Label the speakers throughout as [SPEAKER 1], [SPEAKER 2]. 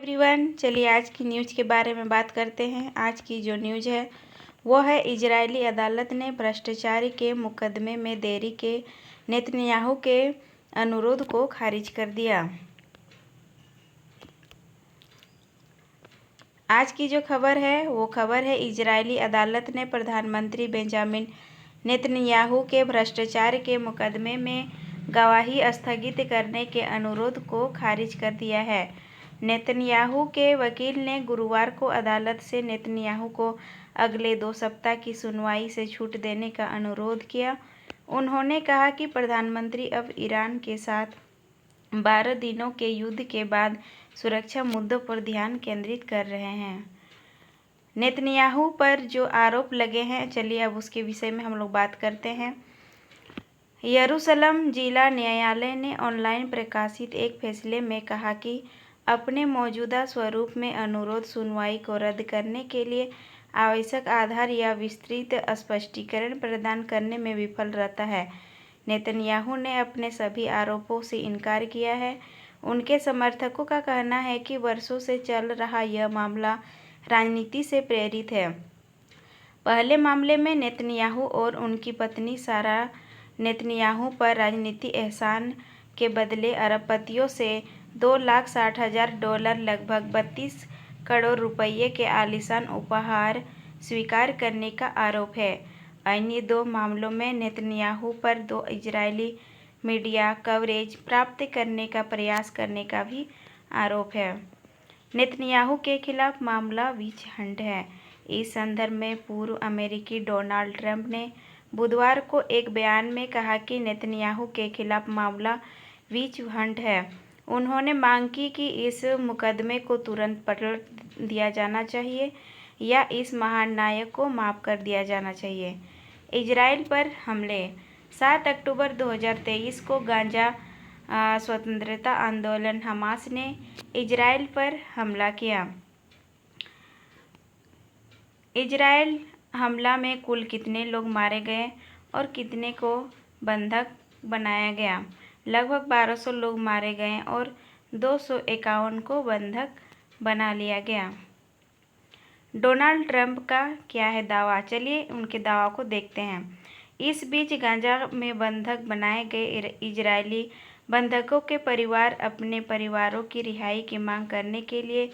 [SPEAKER 1] Everyone, चलिए आज की न्यूज़ के बारे में बात करते हैं। आज की जो न्यूज़ है वो है इजरायली अदालत ने भ्रष्टाचार के मुकदमे में देरी के नेतन्याहू के अनुरोध को खारिज कर दिया। आज की जो खबर है वो खबर है इजरायली अदालत ने प्रधानमंत्री बेंजामिन नेतन्याहू के भ्रष्टाचार के मुकदमे में गवाही स्थगित करने के अनुरोध को खारिज कर दिया है। नेतन्याहू के वकील ने गुरुवार को अदालत से नेतन्याहू को अगले 2 सप्ताह की सुनवाई से छूट देने का अनुरोध किया। उन्होंने कहा कि प्रधानमंत्री अब ईरान के साथ 12 दिनों के युद्ध के बाद सुरक्षा मुद्दों पर ध्यान केंद्रित कर रहे हैं। नेतन्याहू पर जो आरोप लगे हैं, चलिए अब उसके विषय में हम लोग बात करते हैं। यरूशलेम जिला न्यायालय ने ऑनलाइन प्रकाशित एक फैसले में कहा कि अपने मौजूदा स्वरूप में अनुरोध सुनवाई को रद्द करने के लिए आवश्यक आधार या विस्तृत स्पष्टीकरण प्रदान करने में विफल रहता है। नेतन्याहू ने अपने सभी आरोपों से इनकार किया है। उनके समर्थकों का कहना है कि वर्षों से चल रहा यह मामला राजनीति से प्रेरित है। पहले मामले में नेतन्याहू और उनकी पत्नी सारा नेतन्याहू पर राजनीतिक एहसान के बदले अरबपतियों से $2,60,000 लगभग 32 करोड़ रुपये के आलीशान उपहार स्वीकार करने का आरोप है। अन्य 2 मामलों में नेतन्याहू पर 2 इजरायली मीडिया कवरेज प्राप्त करने का प्रयास करने का भी आरोप है। नेतन्याहू के खिलाफ मामला विच हंट है। इस संदर्भ में पूर्व अमेरिकी डोनाल्ड ट्रंप ने बुधवार को एक बयान में कहा कि नेतन्याहू के खिलाफ मामला विच हंट है। उन्होंने मांग की कि इस मुकदमे को तुरंत पलट दिया जाना चाहिए या इस महानायक को माफ कर दिया जाना चाहिए। इजराइल पर हमले 7 अक्टूबर 2023 को गाजा स्वतंत्रता आंदोलन हमास ने इजराइल पर हमला किया। इजराइल हमला में कुल कितने लोग मारे गए और कितने को बंधक बनाया गया? लगभग 1200 लोग मारे गए और 251 को बंधक बना लिया गया। डोनाल्ड ट्रंप का क्या है दावा? चलिए उनके दावा को देखते हैं। इस बीच गाजा में बंधक बनाए गए इजरायली बंधकों के परिवार अपने परिवारों की रिहाई की मांग करने के लिए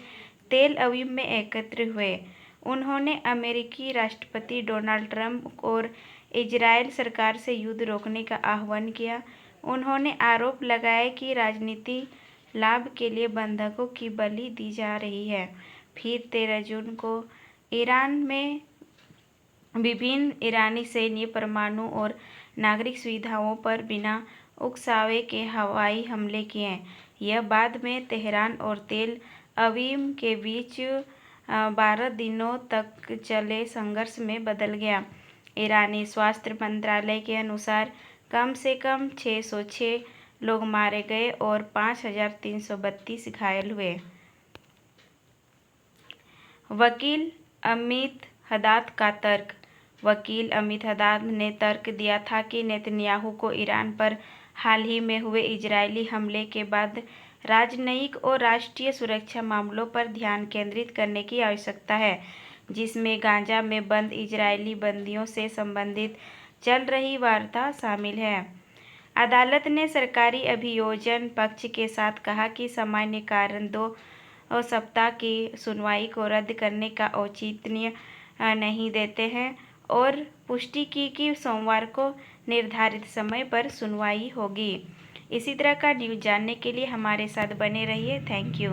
[SPEAKER 1] तेल अवीव में एकत्र हुए। उन्होंने अमेरिकी राष्ट्रपति डोनाल्ड ट्रंप और इजरायल सरकार से युद्ध रोकने का आह्वान किया। उन्होंने आरोप लगाया कि राजनीतिक लाभ के लिए बंधकों की बलि दी जा रही है। फिर 13 जून को ईरान में विभिन्न ईरानी सैन्य परमाणु और नागरिक सुविधाओं पर बिना उकसावे के हवाई हमले किए। यह बाद में तेहरान और तेल अवीव के बीच 12 दिनों तक चले संघर्ष में बदल गया। ईरानी स्वास्थ्य मंत्रालय के अनुसार कम से कम 606 लोग मारे गए और 5,332 घायल हुए। वकील अमित हद्दाद का तर्क। वकील अमित हद्दाद ने तर्क दिया था कि नेतन्याहू को ईरान पर हाल ही में हुए इजरायली हमले के बाद राजनयिक और राष्ट्रीय सुरक्षा मामलों पर ध्यान केंद्रित करने की आवश्यकता है, जिसमें गाजा में बंद इजरायली बंदियों से संबंधित चल रही वार्ता शामिल है। अदालत ने सरकारी अभियोजन पक्ष के साथ कहा कि सामान्य कारण 2 सप्ताह की सुनवाई को रद्द करने का औचित्य नहीं देते हैं और पुष्टि की कि सोमवार को निर्धारित समय पर सुनवाई होगी। इसी तरह का न्यूज़ जानने के लिए हमारे साथ बने रहिए। Thank you.